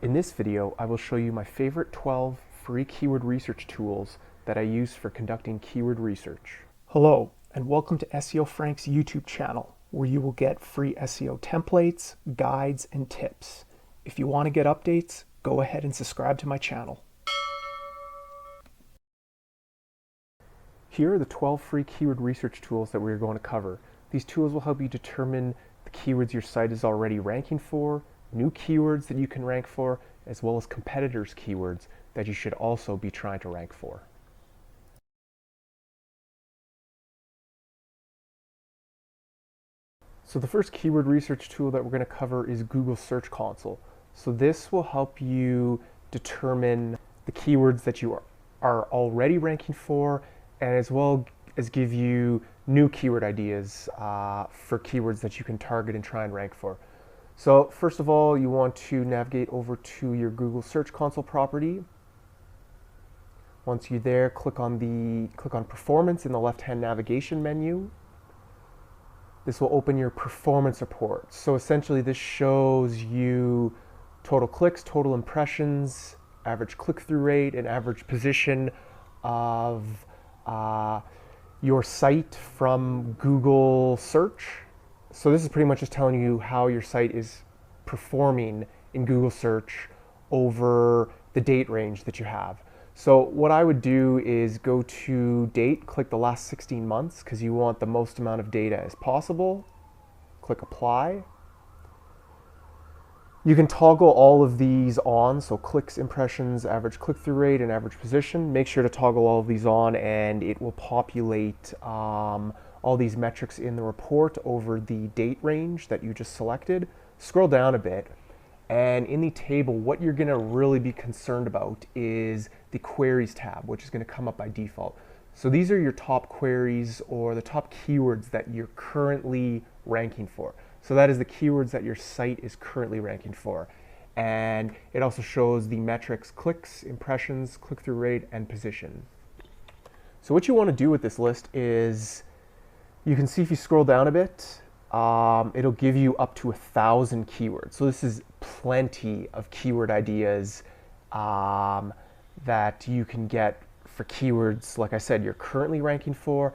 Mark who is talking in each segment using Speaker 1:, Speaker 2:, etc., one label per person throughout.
Speaker 1: In this video, I will show you my favorite 12 free keyword research tools that I use for conducting keyword research. Hello, and welcome to SEO Frank's YouTube channel, where you will get free SEO templates, guides, and tips. If you want to get updates, go ahead and subscribe to my channel. Here are the 12 free keyword research tools that we're going to cover. These tools will help you determine the keywords your site is already ranking for, new keywords that you can rank for, as well as competitors' keywords that you should also be trying to rank for. So the first keyword research tool that we're going to cover is Google Search Console. So this will help you determine the keywords that you are already ranking for, and as well as give you new keyword ideas for keywords that you can target and try and rank for. So first of all, you want to navigate over to your Google Search Console property. Once you're there, click on Performance in the left-hand navigation menu. This will open your performance report. So essentially this shows you total clicks, total impressions, average click-through rate, and average position of your site from Google search. So this is pretty much just telling you how your site is performing in Google search over the date range that you have. So what I would do is go to date, click the last 16 months because you want the most amount of data as possible. Click apply. You can toggle all of these on, so clicks, impressions, average click-through rate, and average position. Make sure to toggle all of these on and it will populate all these metrics in the report over the date range that you just selected. Scroll down a bit, and in the table, what you're gonna really be concerned about is the queries tab, which is gonna come up by default. So these are your top queries or the top keywords that you're currently ranking for. So that is the keywords that your site is currently ranking for. And it also shows the metrics: clicks, impressions, click-through rate, and position. So what you want to do with this list is, you can see if you scroll down a bit, it'll give you up to 1,000 keywords. So this is plenty of keyword ideas that you can get for keywords, like I said, you're currently ranking for,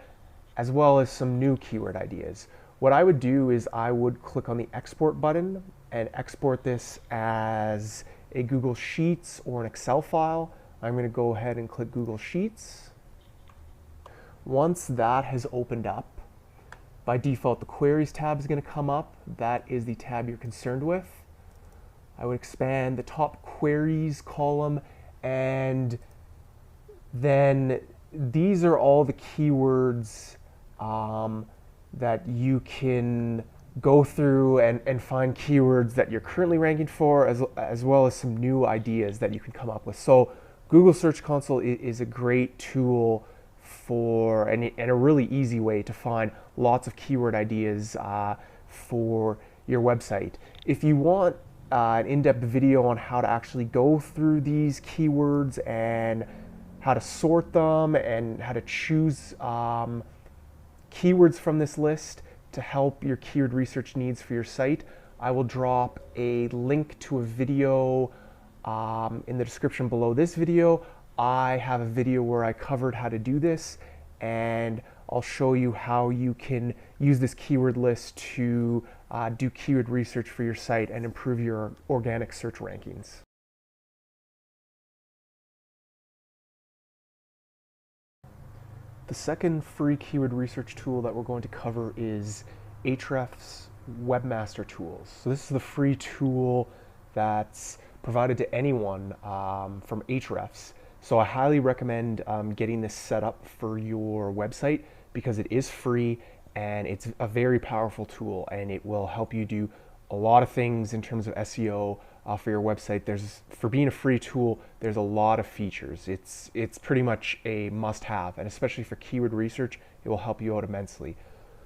Speaker 1: as well as some new keyword ideas. What I would do is I would click on the export button and export this as a Google Sheets or an Excel file. I'm going to go ahead and click Google Sheets. Once that has opened up, by default the Queries tab is going to come up. That is the tab you're concerned with. I would expand the top queries column, and then these are all the keywords that you can go through and find keywords that you're currently ranking for, as well as some new ideas that you can come up with. So Google Search Console is a great tool for, and a really easy way to find lots of keyword ideas for your website. If you want an in-depth video on how to actually go through these keywords and how to sort them and how to choose keywords from this list to help your keyword research needs for your site, I will drop a link to a video in the description below this video. I have a video where I covered how to do this, and I'll show you how you can use this keyword list to do keyword research for your site and improve your organic search rankings. The second free keyword research tool that we're going to cover is Ahrefs Webmaster Tools. So this is the free tool that's provided to anyone from Ahrefs. So I highly recommend getting this set up for your website because it is free and it's a very powerful tool, and it will help you do a lot of things in terms of SEO for your website. For being a free tool, there's a lot of features. It's pretty much a must-have, and especially for keyword research, it will help you out immensely.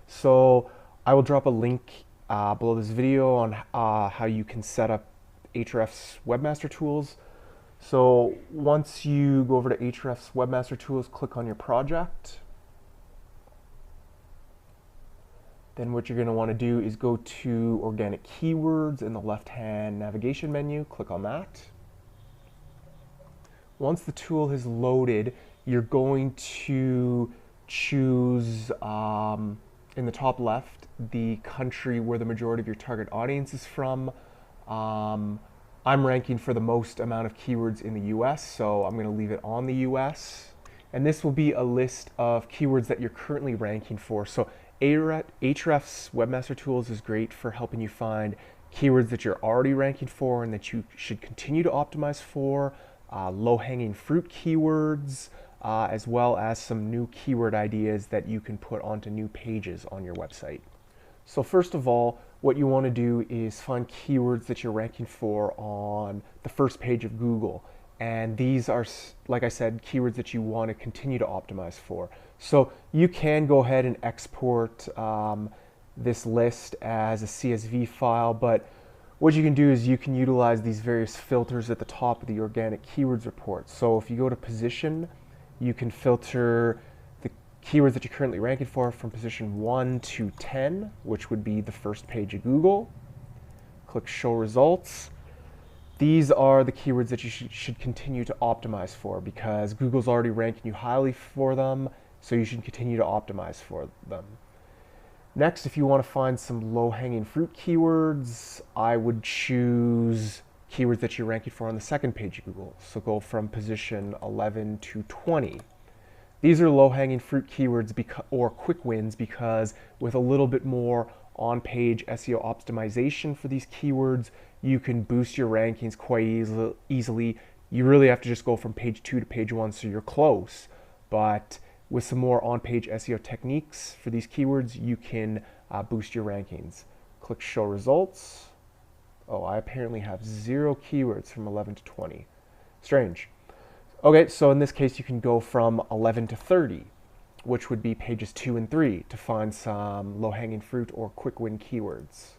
Speaker 1: So I will drop a link below this video on how you can set up Ahrefs Webmaster Tools. So once you go over to Ahrefs Webmaster Tools, click on your project. Then what you're going to want to do is go to organic keywords in the left-hand navigation menu, click on that. Once the tool has loaded, you're going to choose in the top left the country where the majority of your target audience is from. I'm ranking for the most amount of keywords in the US, so I'm going to leave it on the US. And this will be a list of keywords that you're currently ranking for. So Ahrefs Webmaster Tools is great for helping you find keywords that you're already ranking for and that you should continue to optimize for, low-hanging fruit keywords, as well as some new keyword ideas that you can put onto new pages on your website. So first of all, what you want to do is find keywords that you're ranking for on the first page of Google. And these are, like I said, keywords that you want to continue to optimize for. So you can go ahead and export this list as a CSV file, but what you can do is you can utilize these various filters at the top of the organic keywords report. So if you go to position, you can filter the keywords that you're currently ranking for from position 1 to 10, which would be the first page of Google. Click show results. These are the keywords that you should continue to optimize for because Google's already ranking you highly for them, so you should continue to optimize for them. Next, if you want to find some low-hanging fruit keywords, I would choose keywords that you're ranking for on the second page of Google. So go from position 11 to 20. These are low-hanging fruit keywords or quick wins because with a little bit more on-page SEO optimization for these keywords, you can boost your rankings quite easily. You really have to just go from page 2 to page 1, so you're close. But with some more on-page SEO techniques for these keywords, you can boost your rankings. Click show results. Oh, I apparently have 0 keywords from 11 to 20. Strange. Okay, so in this case, you can go from 11 to 30, which would be pages 2 and 3 to find some low-hanging fruit or quick win keywords.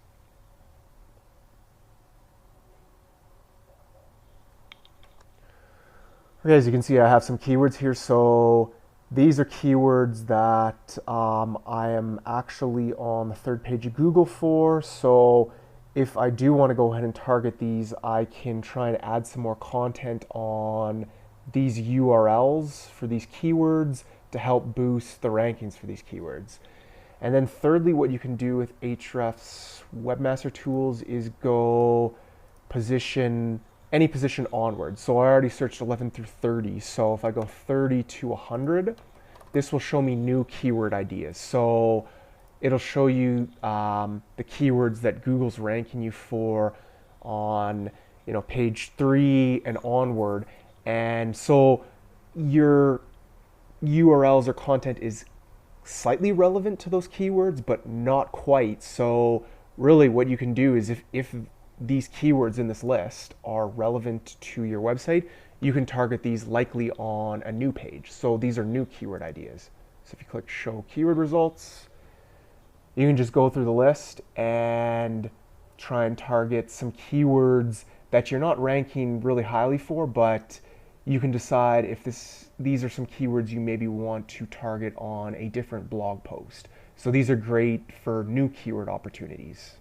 Speaker 1: Okay, as you can see, I have some keywords here. So these are keywords that I am actually on the third page of Google for. So if I do want to go ahead and target these, I can try and add some more content on these URLs for these keywords to help boost the rankings for these keywords. And then thirdly, what you can do with Ahrefs Webmaster Tools is go any position onward. So I already searched 11 through 30. So if I go 30 to 100, this will show me new keyword ideas. So it'll show you the keywords that Google's ranking you for on page 3 and onward. And so your URLs or content is slightly relevant to those keywords, but not quite. So really what you can do is if these keywords in this list are relevant to your website, you can target these likely on a new page. So these are new keyword ideas. So if you click show keyword results, you can just go through the list and try and target some keywords that you're not ranking really highly for, but you can decide if these are some keywords you maybe want to target on a different blog post. So these are great for new keyword opportunities.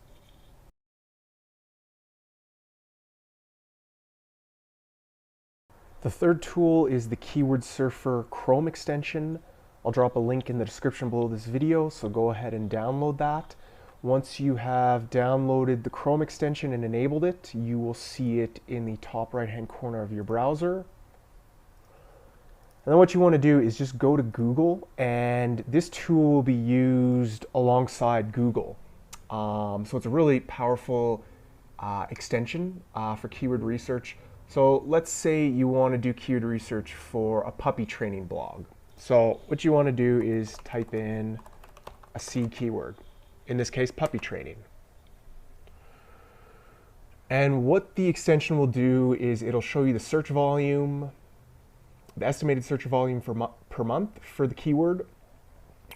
Speaker 1: The third tool is the Keyword Surfer Chrome extension. I'll drop a link in the description below this video, so go ahead and download that. Once you have downloaded the Chrome extension and enabled it, you will see it in the top right-hand corner of your browser. And then what you want to do is just go to Google, and this tool will be used alongside Google. So it's a really powerful extension for keyword research. So let's say you want to do keyword research for a puppy training blog. So what you want to do is type in a seed keyword, in this case puppy training. And what the extension will do is it'll show you the search volume, the estimated search volume per month for the keyword.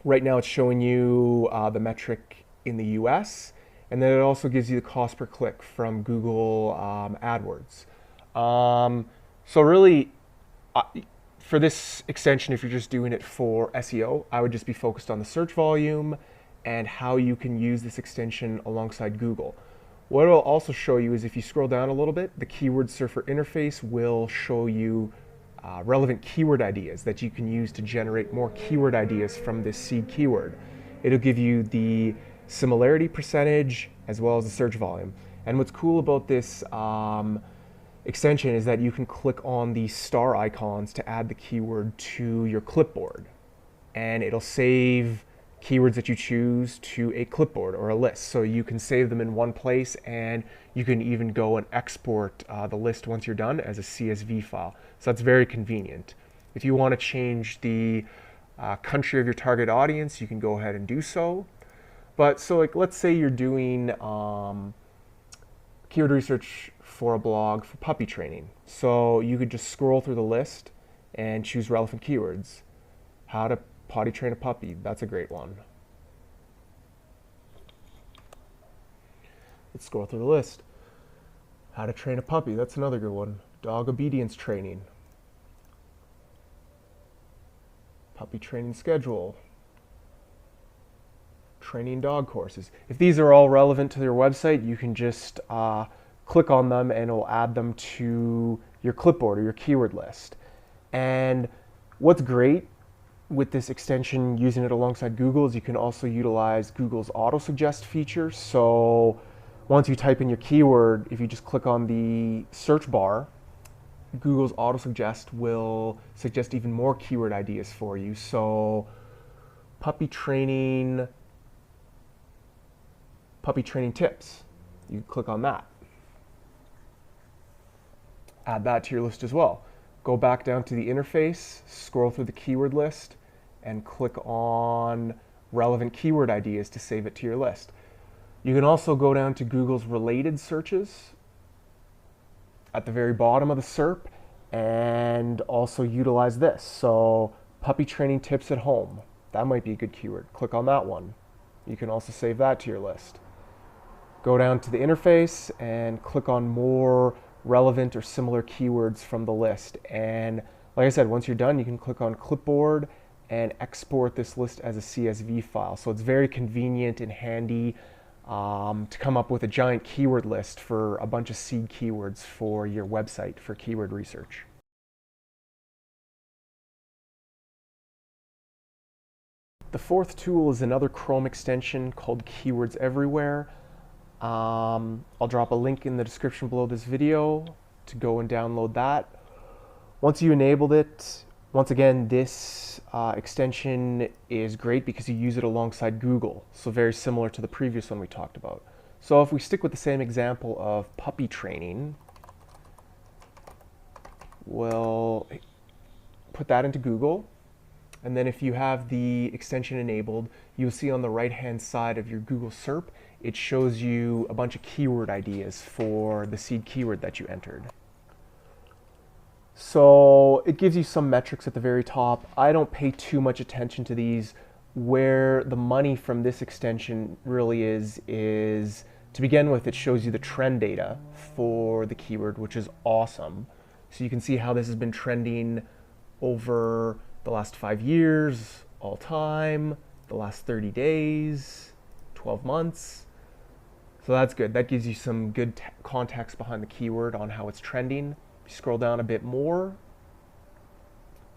Speaker 1: Right now it's showing you the metric in the US, and then it also gives you the cost per click from Google AdWords. So really, for this extension, if you're just doing it for SEO, I would just be focused on the search volume and how you can use this extension alongside Google. What it'll also show you is if you scroll down a little bit, the Keyword Surfer interface will show you relevant keyword ideas that you can use to generate more keyword ideas from this seed keyword. It'll give you the similarity percentage as well as the search volume. And what's cool about this extension is that you can click on the star icons to add the keyword to your clipboard. And it'll save keywords that you choose to a clipboard or a list. So you can save them in one place, and you can even go and export the list once you're done as a CSV file. So that's very convenient. If you want to change the country of your target audience, you can go ahead and do so. But so like, let's say you're doing keyword research for a blog for puppy training. So you could just scroll through the list and choose relevant keywords. How to potty train a puppy, that's a great one. Let's scroll through the list. How to train a puppy, that's another good one. Dog obedience training. Puppy training schedule. Training dog courses. If these are all relevant to your website, you can just click on them and it'll add them to your clipboard or your keyword list. And what's great with this extension, using it alongside Google, is you can also utilize Google's auto-suggest feature. So once you type in your keyword, if you just click on the search bar, Google's auto-suggest will suggest even more keyword ideas for you. So puppy training tips, you click on that. Add that to your list as well. Go back down to the interface, scroll through the keyword list, and click on relevant keyword ideas to save it to your list. You can also go down to Google's related searches at the very bottom of the SERP and also utilize this. So puppy training tips at home, that might be a good keyword. Click on that one. You can also save that to your list. Go down to the interface and click on more relevant or similar keywords from the list. And like I said, once you're done, you can click on clipboard and export this list as a CSV file. So it's very convenient and handy to come up with a giant keyword list for a bunch of seed keywords for your website for keyword research. The fourth tool is another Chrome extension called Keywords Everywhere. I'll drop a link in the description below this video to go and download that. Once you enabled it, once again, this extension is great because you use it alongside Google, so very similar to the previous one we talked about. So if we stick with the same example of puppy training, we'll put that into Google. And then if you have the extension enabled, you'll see on the right-hand side of your Google SERP, it shows you a bunch of keyword ideas for the seed keyword that you entered. So it gives you some metrics at the very top. I don't pay too much attention to these. Where the money from this extension really is to begin with, it shows you the trend data for the keyword, which is awesome. So you can see how this has been trending over the last 5 years, all time, the last 30 days, 12 months. So that's good. That gives you some good context behind the keyword on how it's trending. If you scroll down a bit more,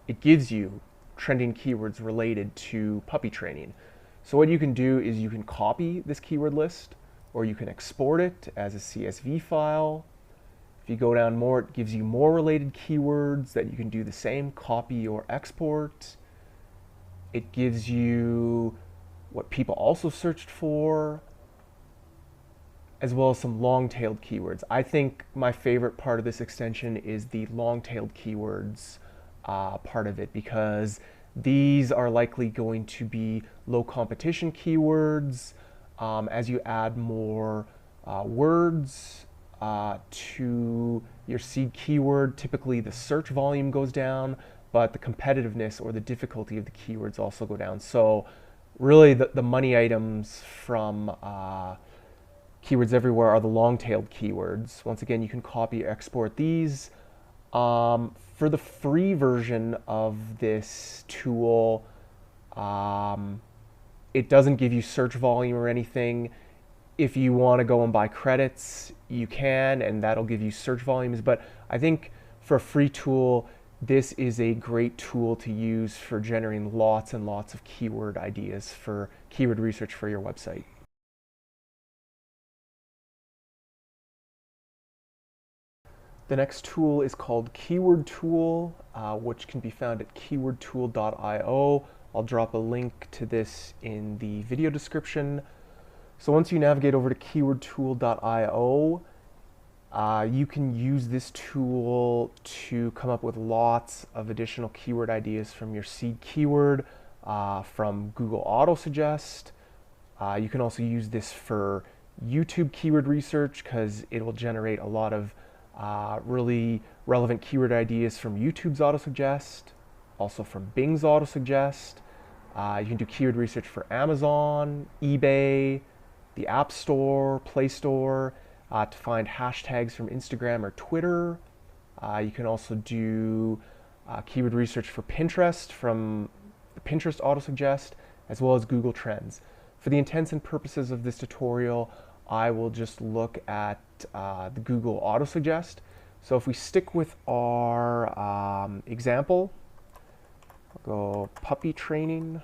Speaker 1: it gives you trending keywords related to puppy training. So what you can do is you can copy this keyword list, or you can export it as a CSV file. If you go down more, it gives you more related keywords that you can do the same, copy or export. It gives you what people also searched for, as well as some long-tailed keywords. I think my favorite part of this extension is the long-tailed keywords part of it, because these are likely going to be low competition keywords. As you add more words to your seed keyword, typically the search volume goes down, but the competitiveness or the difficulty of the keywords also go down. So really the money items from Keywords Everywhere are the long-tailed keywords. Once again, you can copy or export these. For the free version of this tool, It doesn't give you search volume or anything. If you want to go and buy credits, you can, and that'll give you search volumes. But I think for a free tool, this is a great tool to use for generating lots and lots of keyword ideas for keyword research for your website. The next tool is called Keyword Tool, which can be found at keywordtool.io. I'll drop a link to this in the video description. So once you navigate over to keywordtool.io, you can use this tool to come up with lots of additional keyword ideas from your seed keyword, from Google Autosuggest. You can also use this for YouTube keyword research because it will generate a lot of really relevant keyword ideas from YouTube's Autosuggest, also from Bing's Autosuggest. You can do keyword research for Amazon, eBay, the App Store, Play Store, to find hashtags from Instagram or Twitter. You can also do keyword research for Pinterest from the Pinterest Autosuggest, as well as Google Trends. For the intents and purposes of this tutorial, I will just look at the Google Autosuggest. So if we stick with our example, I'll go puppy training.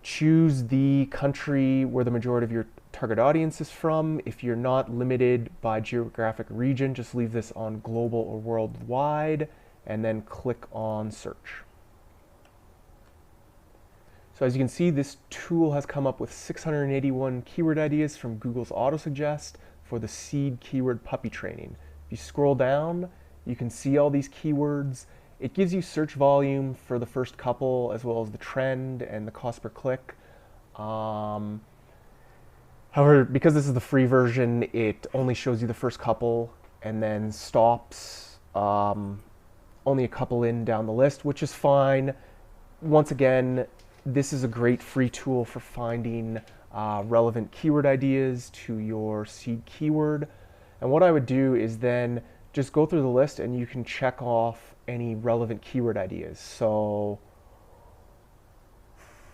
Speaker 1: Choose the country where the majority of your target audience is from. If you're not limited by geographic region, just leave this on global or worldwide, and then click on search. So as you can see, this tool has come up with 681 keyword ideas from Google's Autosuggest for the seed keyword puppy training. If you scroll down, you can see all these keywords. It gives you search volume for the first couple, as well as the trend and the cost per click. However, because this is the free version, it only shows you the first couple and then stops only a couple in down the list, which is fine. Once again, this is a great free tool for finding relevant keyword ideas to your seed keyword. And what I would do is then just go through the list and you can check off any relevant keyword ideas. So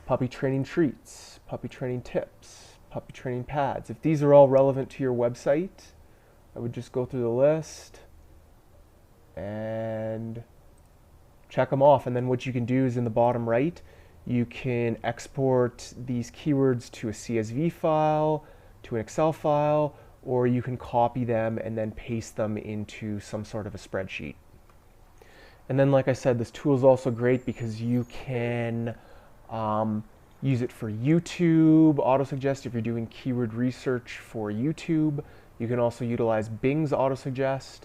Speaker 1: puppy training treats, puppy training tips, puppy training pads. If these are all relevant to your website, I would just go through the list and check them off. And then what you can do is in the bottom right, you can export these keywords to a CSV file, to an Excel file, or you can copy them and then paste them into some sort of a spreadsheet. And then, like I said, this tool is also great because you can use it for YouTube Autosuggest if you're doing keyword research for YouTube. You can also utilize Bing's Autosuggest.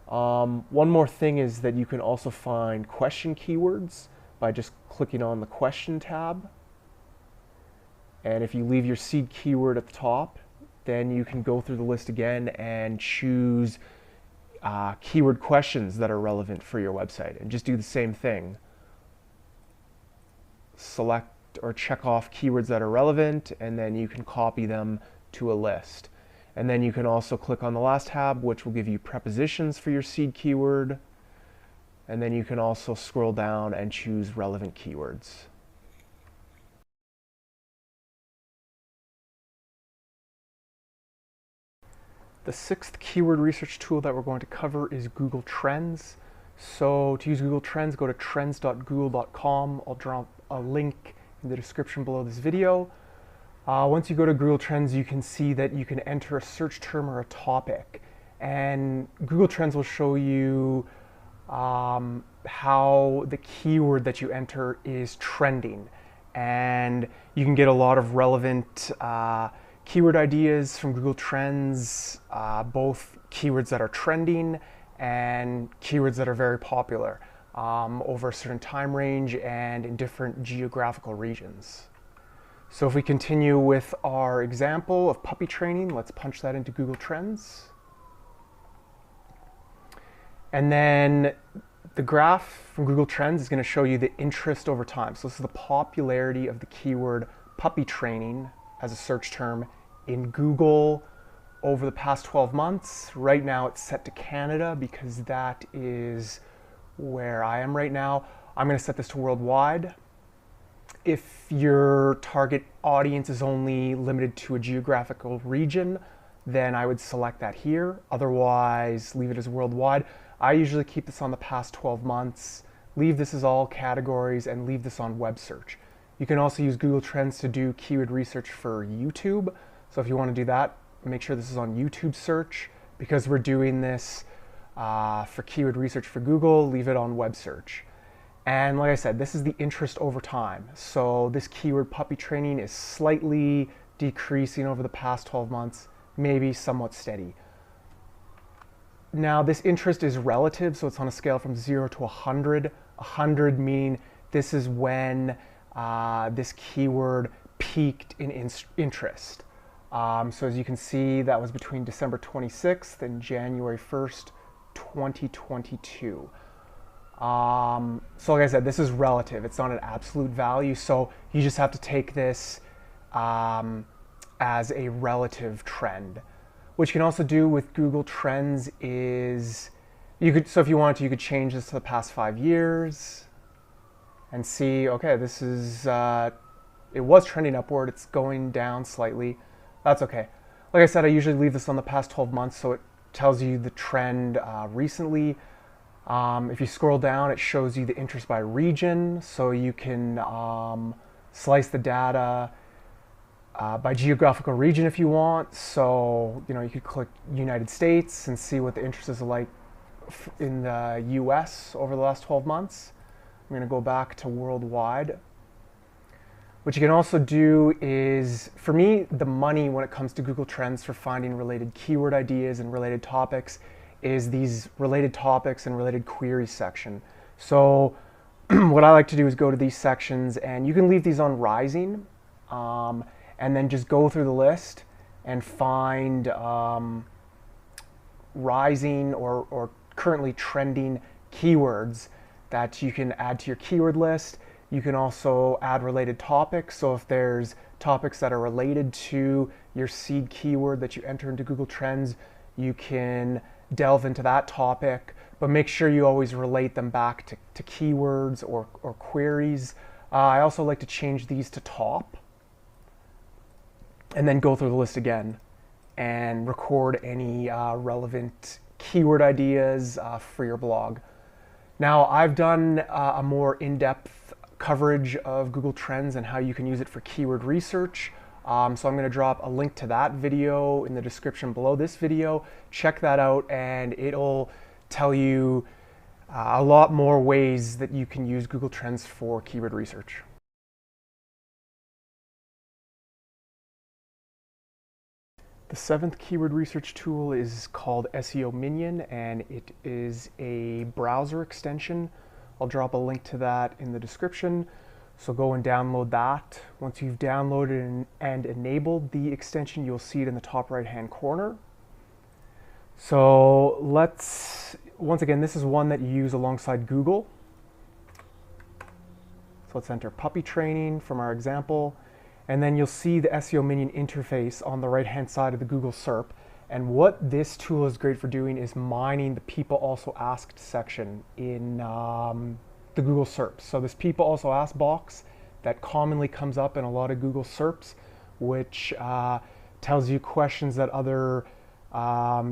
Speaker 1: One more thing is that you can also find question keywords by just clicking on the question tab. And if you leave your seed keyword at the top, then you can go through the list again and choose keyword questions that are relevant for your website, and just do the same thing. Select or check off keywords that are relevant, and then you can copy them to a list. And then you can also click on the last tab, which will give you prepositions for your seed keyword. And then you can also scroll down and choose relevant keywords. The sixth keyword research tool that we're going to cover is Google Trends. So to use Google Trends, go to trends.google.com. I'll drop a link in the description below this video. Once you go to Google Trends, you can see that you can enter a search term or a topic. And Google Trends will show you how the keyword that you enter is trending. And you can get a lot of relevant keyword ideas from Google Trends, both keywords that are trending and keywords that are very popular over a certain time range and in different geographical regions. So if we continue with our example of puppy training, let's punch that into Google Trends. And then the graph from Google Trends is going to show you the interest over time. So this is the popularity of the keyword puppy training as a search term in Google over the past 12 months. Right now it's set to Canada because that is where I am right now. I'm going to set this to worldwide. If your target audience is only limited to a geographical region, then I would select that here. Otherwise, leave it as worldwide. I usually keep this on the past 12 months, leave this as all categories, and leave this on web search. You can also use Google Trends to do keyword research for YouTube. So if you want to do that, make sure this is on YouTube search. Because we're doing this for keyword research for Google, leave it on web search. And like I said, this is the interest over time. So this keyword puppy training is slightly decreasing over the past 12 months, maybe somewhat steady. Now this interest is relative, so it's on a scale from 0 to 100. 100 meaning this is when this keyword peaked in interest. So as you can see, that was between December 26th and January 1st, 2022. So like I said, this is relative. It's not an absolute value. So you just have to take this as a relative trend. What you can also do with Google Trends is so if you wanted to, you could change this to the past 5 years and see, okay, this is, it was trending upward. It's going down slightly. That's okay. Like I said, I usually leave this on the past 12 months, so it tells you the trend recently. If you scroll down, it shows you the interest by region, so you can slice the data by geographical region if you want. So, you could click United States and see what the interest is like in the US over the last 12 months. I'm going to go back to worldwide. What you can also do is, for me, the money when it comes to Google Trends for finding related keyword ideas and related topics is these related topics and related queries section. So what I like to do is go to these sections, and you can leave these on rising, and then just go through the list and find rising or currently trending keywords that you can add to your keyword list. You can also add related topics. So if there's topics that are related to your seed keyword that you enter into Google Trends, you can delve into that topic, but make sure you always relate them back to keywords or queries. I also like to change these to top and then go through the list again and record any relevant keyword ideas for your blog. Now, I've done a more in-depth coverage of Google Trends and how you can use it for keyword research. So I'm going to drop a link to that video in the description below this video. Check that out, and it'll tell you a lot more ways that you can use Google Trends for keyword research. The 7th keyword research tool is called SEO Minion, and it is a browser extension. I'll drop a link to that in the description. So go and download that. Once you've downloaded and enabled the extension, you'll see it in the top right-hand corner. So once again, this is one that you use alongside Google. So let's enter puppy training from our example. And then you'll see the SEO Minion interface on the right-hand side of the Google SERP. And what this tool is great for doing is mining the people also asked section in the Google SERPs. So this people also asked box that commonly comes up in a lot of Google SERPs, which tells you questions that other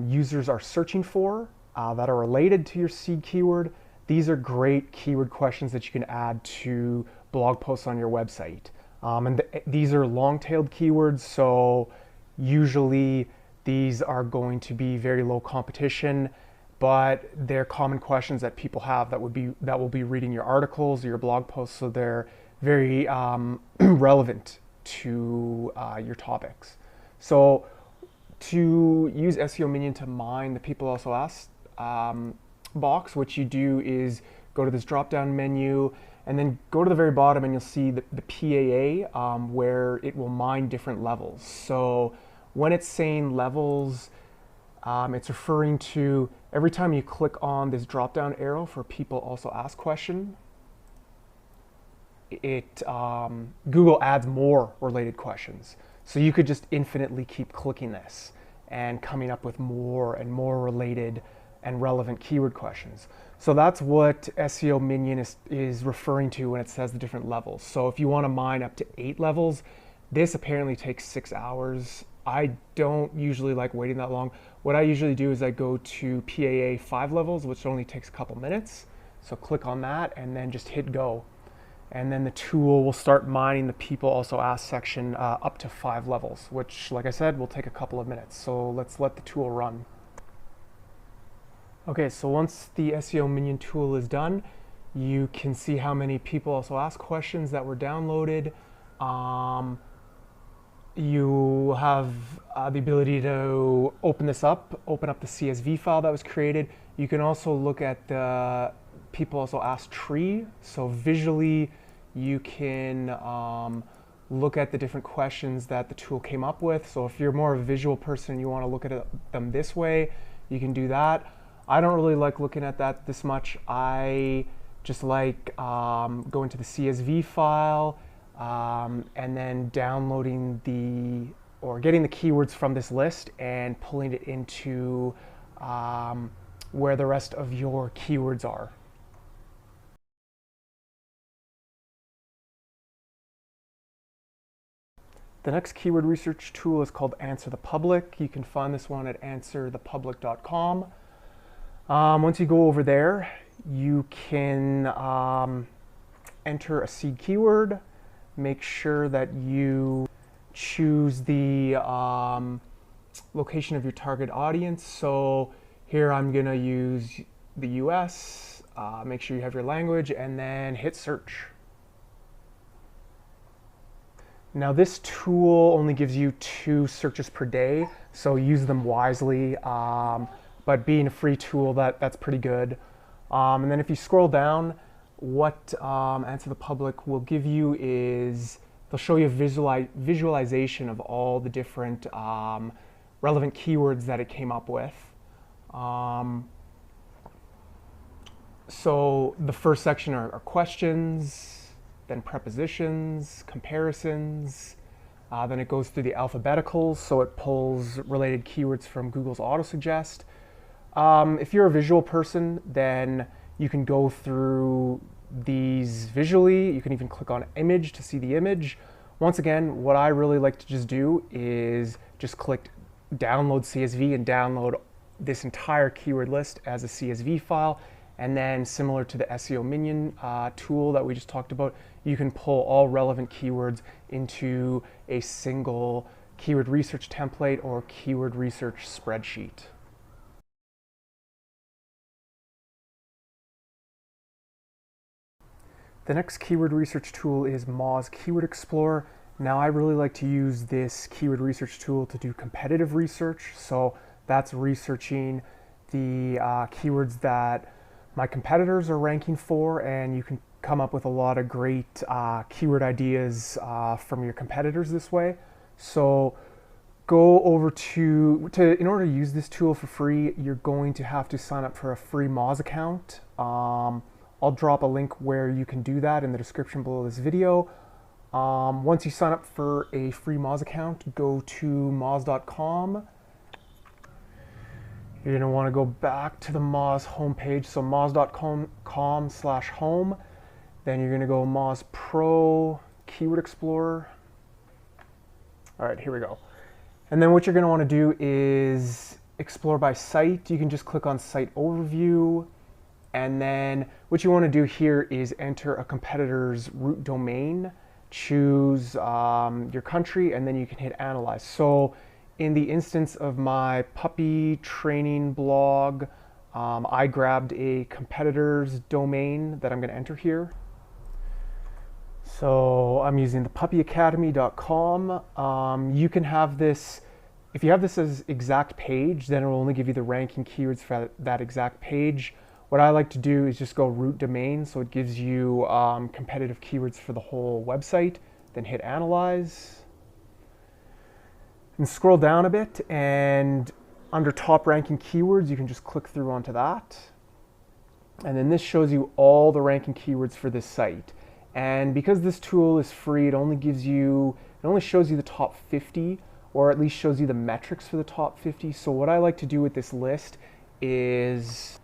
Speaker 1: users are searching for that are related to your seed keyword. These are great keyword questions that you can add to blog posts on your website. These are long-tailed keywords, so usually these are going to be very low competition, but they're common questions that people have that will be reading your articles or your blog posts, so they're very relevant to your topics. So to use SEO Minion to mine the people also asked box, what you do is go to this drop-down menu and then go to the very bottom, and you'll see the PAA where it will mine different levels. So when it's saying levels, it's referring to every time you click on this drop-down arrow for people also ask question, Google adds more related questions. So you could just infinitely keep clicking this and coming up with more and more related and relevant keyword questions. So that's what SEO Minion is referring to when it says the different levels. So if you want to mine up to 8 levels, this apparently takes 6 hours. I don't usually like waiting that long. What I usually do is I go to PAA 5 levels, which only takes a couple minutes. So click on that and then just hit go. And then the tool will start mining the people also asked section up to 5 levels, which, like I said, will take a couple of minutes. So let's let the tool run. Okay, so once the SEO Minion tool is done, you can see how many people also asked questions that were downloaded. You have the ability to open this up, open up the CSV file that was created. You can also look at the people also asked tree. So visually, you can look at the different questions that the tool came up with. So if you're more of a visual person and you want to look at them this way, you can do that. I don't really like looking at that this much. I just like going to the CSV file and then downloading getting the keywords from this list and pulling it into where the rest of your keywords are. The next keyword research tool is called Answer the Public. You can find this one at answerthepublic.com. Once you go over there, you can enter a seed keyword. Make sure that you choose the location of your target audience. So here I'm going to use the US. Make sure you have your language and then hit search. Now this tool only gives you 2 searches per day, so use them wisely. But being a free tool, that's pretty good. And then if you scroll down, what Answer the Public will give you is they'll show you a visualization of all the different relevant keywords that it came up with. So the first section are questions, then prepositions, comparisons. Then it goes through the alphabeticals, so it pulls related keywords from Google's autosuggest. If you're a visual person, then you can go through these visually. You can even click on image to see the image. Once again, what I really like to just do is just click download CSV and download this entire keyword list as a CSV file. And then similar to the SEO Minion tool that we just talked about, you can pull all relevant keywords into a single keyword research template or keyword research spreadsheet. The next keyword research tool is Moz Keyword Explorer. Now I really like to use this keyword research tool to do competitive research. So that's researching the keywords that my competitors are ranking for, and you can come up with a lot of great keyword ideas from your competitors this way. So go over in order to use this tool for free, you're going to have to sign up for a free Moz account. I'll drop a link where you can do that in the description below this video. Once you sign up for a free Moz account, go to moz.com. You're going to want to go back to the Moz homepage, so moz.com/home. Then you're going to go Moz Pro Keyword Explorer. All right, here we go. And then what you're going to want to do is explore by site. You can just click on Site Overview. And then what you want to do here is enter a competitor's root domain, choose your country, and then you can hit Analyze. So in the instance of my puppy training blog, I grabbed a competitor's domain that I'm going to enter here. So I'm using thepuppyacademy.com. You can have this, if you have this as exact page, then it will only give you the ranking keywords for that exact page. What I like to do is just go root domain, so it gives you competitive keywords for the whole website, then hit Analyze. And scroll down a bit, and under top ranking keywords, you can just click through onto that. And then this shows you all the ranking keywords for this site. And because this tool is free, it only shows you the top 50, or at least shows you the metrics for the top 50. So what I like to do with this list is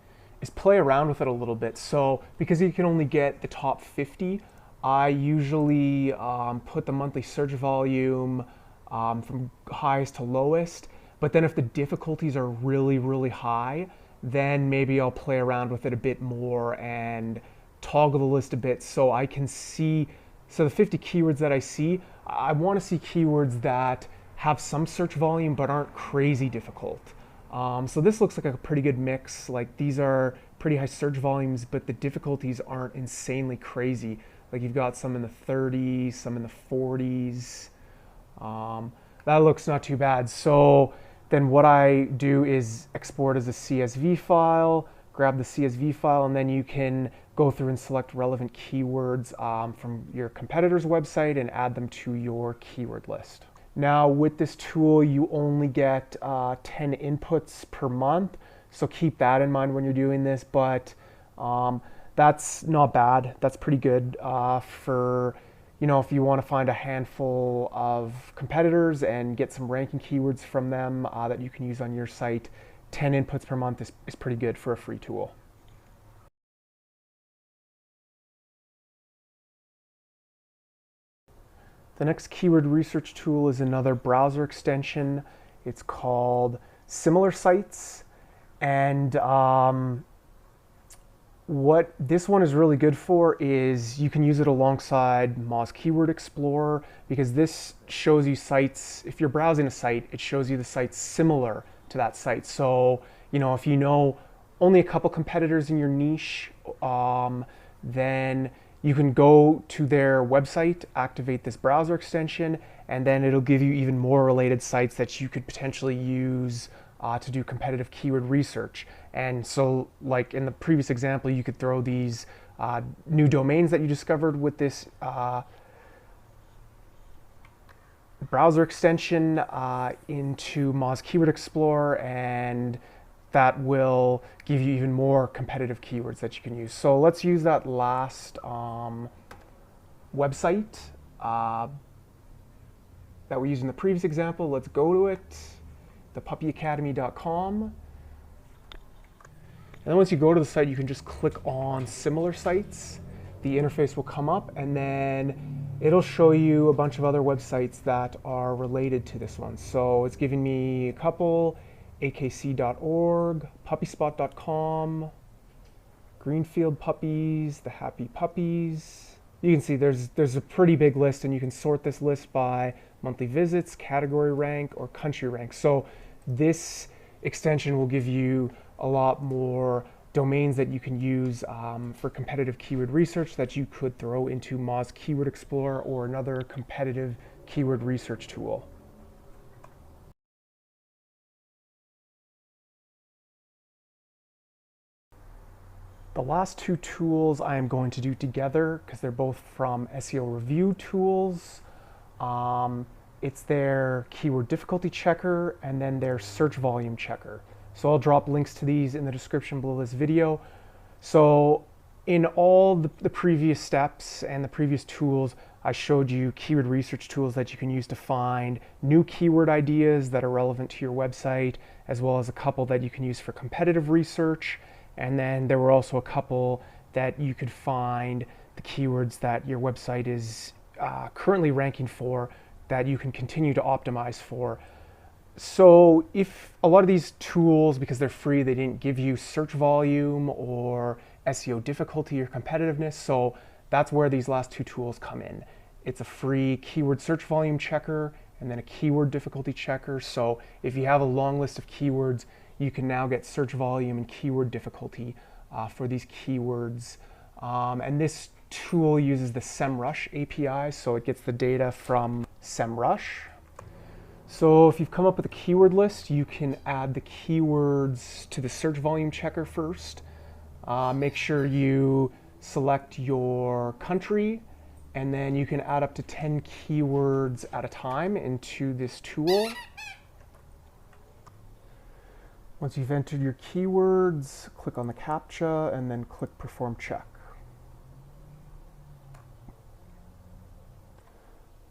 Speaker 1: play around with it a little bit. So because you can only get the top 50, I usually put the monthly search volume from highest to lowest. But then if the difficulties are really, really high, then maybe I'll play around with it a bit more and toggle the list a bit so I can see. So the 50 keywords that I see, I want to see keywords that have some search volume but aren't crazy difficult. So this looks like a pretty good mix. Like these are pretty high search volumes, but the difficulties aren't insanely crazy. Like you've got some in the 30s, some in the 40s. That looks not too bad. So then what I do is export as a CSV file, grab the CSV file, and then you can go through and select relevant keywords from your competitor's website and add them to your keyword list. Now with this tool, you only get 10 inputs per month, so keep that in mind when you're doing this, but that's not bad. That's pretty good for, if you want to find a handful of competitors and get some ranking keywords from them that you can use on your site. 10 inputs per month is pretty good for a free tool. The next keyword research tool is another browser extension. It's called Similar Sites. And what this one is really good for is you can use it alongside Moz Keyword Explorer, because this shows you sites. If you're browsing a site, it shows you the sites similar to that site. So, if you know only a couple competitors in your niche, then you can go to their website, activate this browser extension, and then it'll give you even more related sites that you could potentially use to do competitive keyword research. And so, like in the previous example, you could throw these new domains that you discovered with this browser extension into Moz Keyword Explorer, and that will give you even more competitive keywords that you can use. So let's use that last website that we used in the previous example. Let's go to it, thepuppyacademy.com. And then once you go to the site, you can just click on Similar Sites. The interface will come up, and then it'll show you a bunch of other websites that are related to this one. So it's giving me a couple: akc.org, puppyspot.com, Greenfield Puppies, The Happy Puppies. You can see there's a pretty big list, and you can sort this list by monthly visits, category rank, or country rank. So this extension will give you a lot more domains that you can use for competitive keyword research that you could throw into Moz Keyword Explorer or another competitive keyword research tool. The last two tools I am going to do together because they're both from SEO Review Tools. It's their keyword difficulty checker and then their search volume checker. So I'll drop links to these in the description below this video. So in all the previous steps and the previous tools, I showed you keyword research tools that you can use to find new keyword ideas that are relevant to your website, as well as a couple that you can use for competitive research. And then there were also a couple that you could find the keywords that your website is currently ranking for that you can continue to optimize for. So if a lot of these tools, because they're free, they didn't give you search volume or SEO difficulty or competitiveness, so that's where these last two tools come in. It's a free keyword search volume checker and then a keyword difficulty checker. So if you have a long list of keywords, you can now get search volume and keyword difficulty for these keywords. And this tool uses the SEMrush API, so it gets the data from SEMrush. So if you've come up with a keyword list, you can add the keywords to the search volume checker first. Make sure you select your country, and then you can add up to 10 keywords at a time into this tool. Once you've entered your keywords, click on the CAPTCHA and then click Perform Check.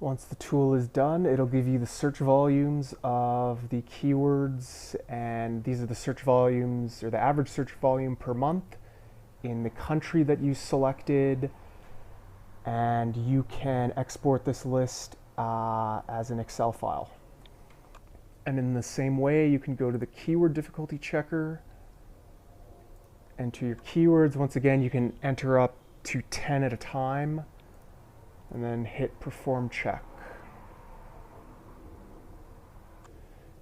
Speaker 1: Once the tool is done, it'll give you the search volumes of the keywords, and these are the search volumes, or the average search volume per month in the country that you selected, and you can export this list as an Excel file. And in the same way, you can go to the keyword difficulty checker, enter your keywords. Once again, you can enter up to 10 at a time, and then hit perform check.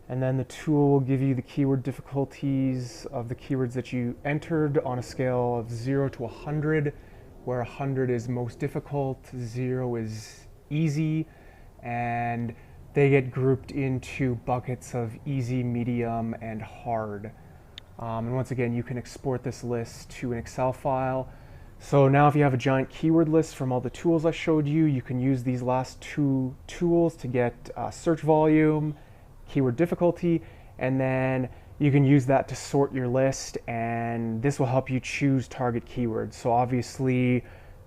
Speaker 1: And then the tool will give you the keyword difficulties of the keywords that you entered on a scale of 0 to 100, where 100 is most difficult, 0 is easy, and they get grouped into buckets of easy, medium, and hard. And once again, you can export this list to an Excel file. So now if you have a giant keyword list from all the tools I showed you, you can use these last two tools to get search volume, keyword difficulty, and then you can use that to sort your list, and this will help you choose target keywords. So obviously,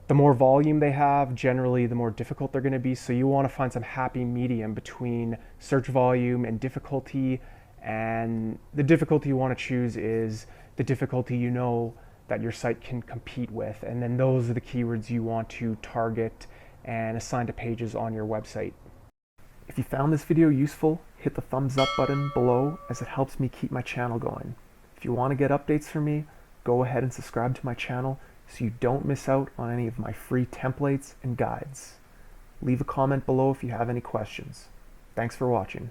Speaker 1: the more volume they have, generally the more difficult they're going to be. So you want to find some happy medium between search volume and difficulty, and the difficulty you want to choose is the difficulty you know that your site can compete with, and then those are the keywords you want to target and assign to pages on your website. If you found this video useful, hit the thumbs up button below, as it helps me keep my channel going. If you want to get updates from me, go ahead and subscribe to my channel so you don't miss out on any of my free templates and guides. Leave a comment below if you have any questions. Thanks for watching.